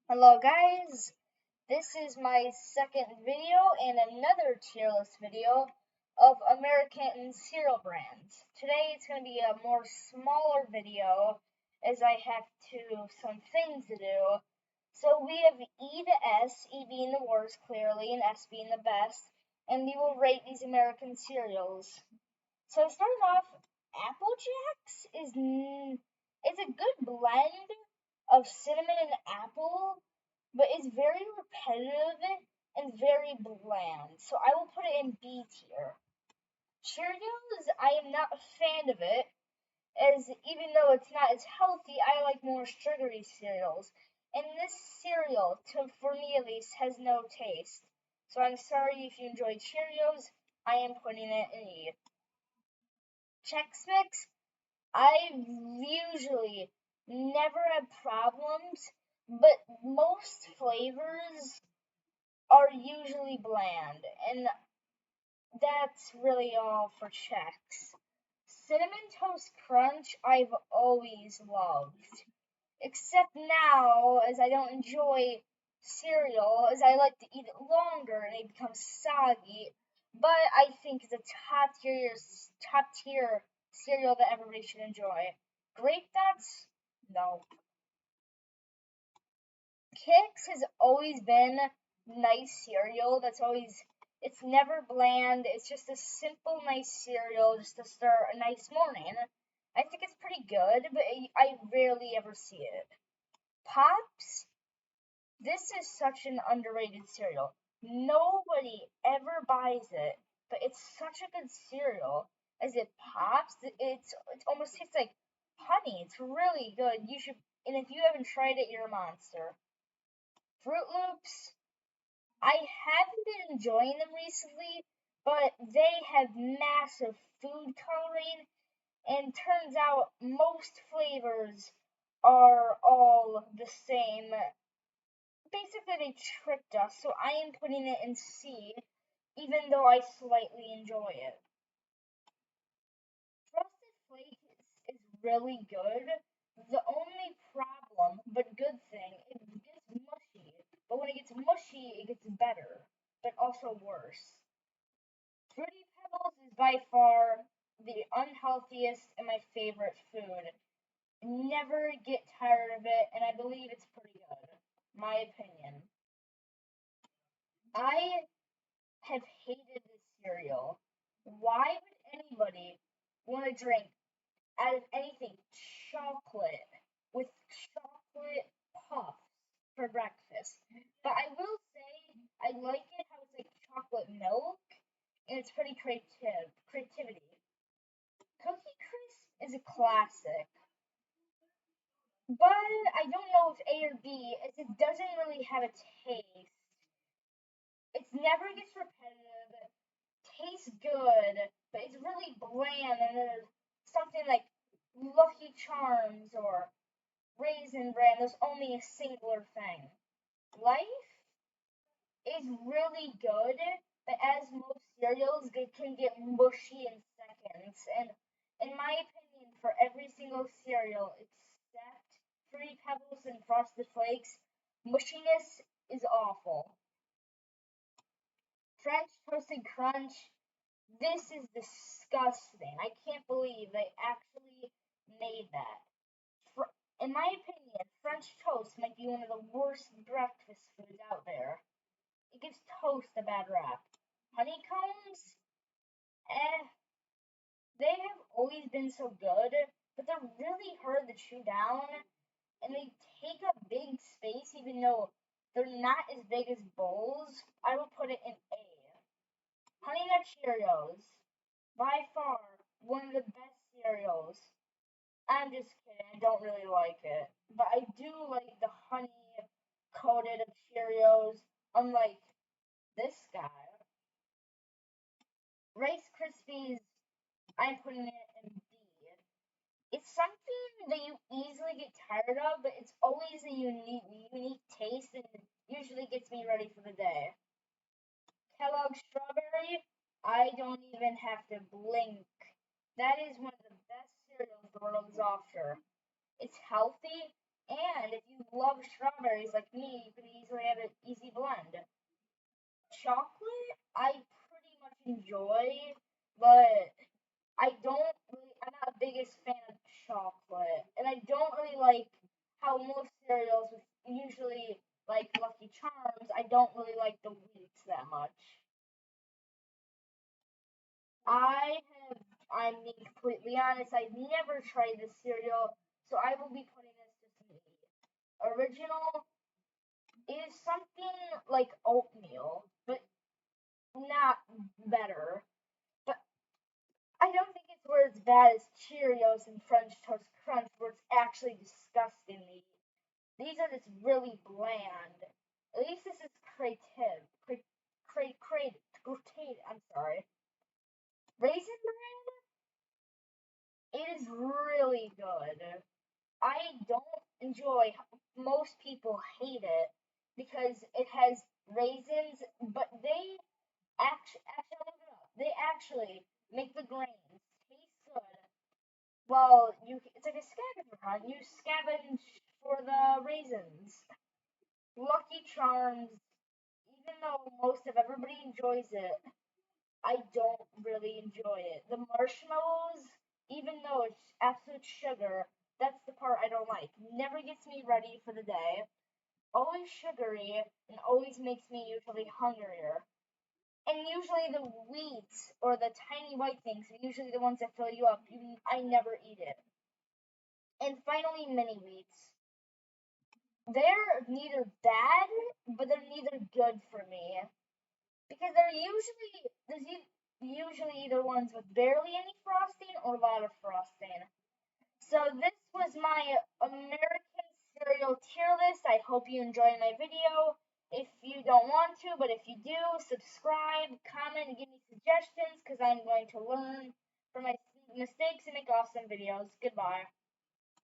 Hello guys, this is my second video and another tier list video of American cereal brands. Today it's going to be a more smaller video as I have some things to do. So we have E to S, E being the worst clearly and S being the best, and we will rate these American cereals. So to start off, Apple Jacks is a good blend of cinnamon and apple, but it's very repetitive and very bland. So I will put it in B tier. Cheerios, I am not a fan of it, as even though it's not as healthy, I like more sugary cereals. And this cereal, for me at least, has no taste. So I'm sorry if you enjoy Cheerios, I am putting it in E. Chex Mix, I usually never have problems, but most flavors are usually bland, and that's really all for Chex. Cinnamon Toast Crunch, I've always loved. Except now, as I don't enjoy cereal, as I like to eat it longer and it becomes soggy. But I think it's a top tier cereal that everybody should enjoy. Grape Nuts? No. Kix has always been nice cereal. It's never bland. It's just a simple, nice cereal just to start a nice morning. I think it's pretty good, but I rarely ever see it. Pops? This is such an underrated cereal. Nobody ever buys it, but it's such a good cereal. As it pops, it almost tastes like honey. It's really good. You should, and if you haven't tried it, you're a monster. Fruit Loops, I haven't been enjoying them recently, but they have massive food coloring, and turns out most flavors are all the same. Basically, they tricked us, so I am putting it in C, even though I slightly enjoy it. Frosted Flakes is really good. The only problem, but good thing, it gets mushy. But when it gets mushy, it gets better, but also worse. Fruity Pebbles is by far the unhealthiest and my favorite food. Never get tired of it, and I believe it's pretty good. My opinion. I have hated this cereal. Why would anybody want to drink out of anything chocolate with chocolate puffs for breakfast? But I will say I like it how it's like chocolate milk and it's pretty creativity. Cookie Crisp is a classic, but I don't know if A or B as it doesn't really have a taste. It never gets repetitive, tastes good, but it's really bland and there's something like Lucky Charms or Raisin Bran, there's only a singular thing. Life is really good, but as most cereals, it can get mushy in seconds. And in my opinion, for every single cereal except Fruity Pebbles and Frosted Flakes, mushiness is awful. French Toasted Crunch, this is disgusting. I can't believe they actually made that. In my opinion, French toast might be one of the worst breakfast foods out there. It gives toast a bad rap. Honeycombs? Eh, they have always been so good, but they're really hard to chew down, and they take up big space even though they're not as big as bowls. I would put it in A. Honey Nut Cheerios, by far one of the best cereals. I'm just kidding, I don't really like it. But I do like the honey coated of Cheerios, unlike this guy. Rice Krispies, I'm putting it in B. It's something that you easily get tired of, but it's always a unique taste and usually gets me ready for the day. Kellogg's Strawberry, I don't even have to blink. That is one of the best cereals the world is offer. It's healthy, And if you love strawberries like me, you can easily have an easy blend. Chocolate, I pretty much enjoy, but I'm not the biggest fan of chocolate. And I don't really like how most cereals, with usually like Lucky Charms, I don't really like the wheats that much. I have, I'm being completely honest, I've never tried this cereal, so I will be putting this to some E. Original is something like oatmeal, but not better. But I don't think it's where as bad as Cheerios and French Toast Crunch, where it's actually disgusting to eat. These are just really bland. At least this is creative. I'm sorry. Raisin Bran, it is really good. I don't enjoy. Most people hate it because it has raisins, but they actually make the grains taste good. Well, it's like a scavenger hunt. You scavenge for the raisins. Lucky Charms, even though most of everybody enjoys it, I don't really enjoy it. The marshmallows, even though it's absolute sugar, that's the part I don't like. Never gets me ready for the day. Always sugary and always makes me usually hungrier. And usually the wheats or the tiny white things are usually the ones that fill you up. I never eat it. And finally, mini wheats. They're neither bad, but they're neither good for me because there's usually either ones with barely any frosting or a lot of frosting. So this was my American cereal tier list. I hope you enjoyed my video. If you don't want to, but if you do, subscribe, comment, and give me suggestions because I'm going to learn from my mistakes and make awesome videos. Goodbye.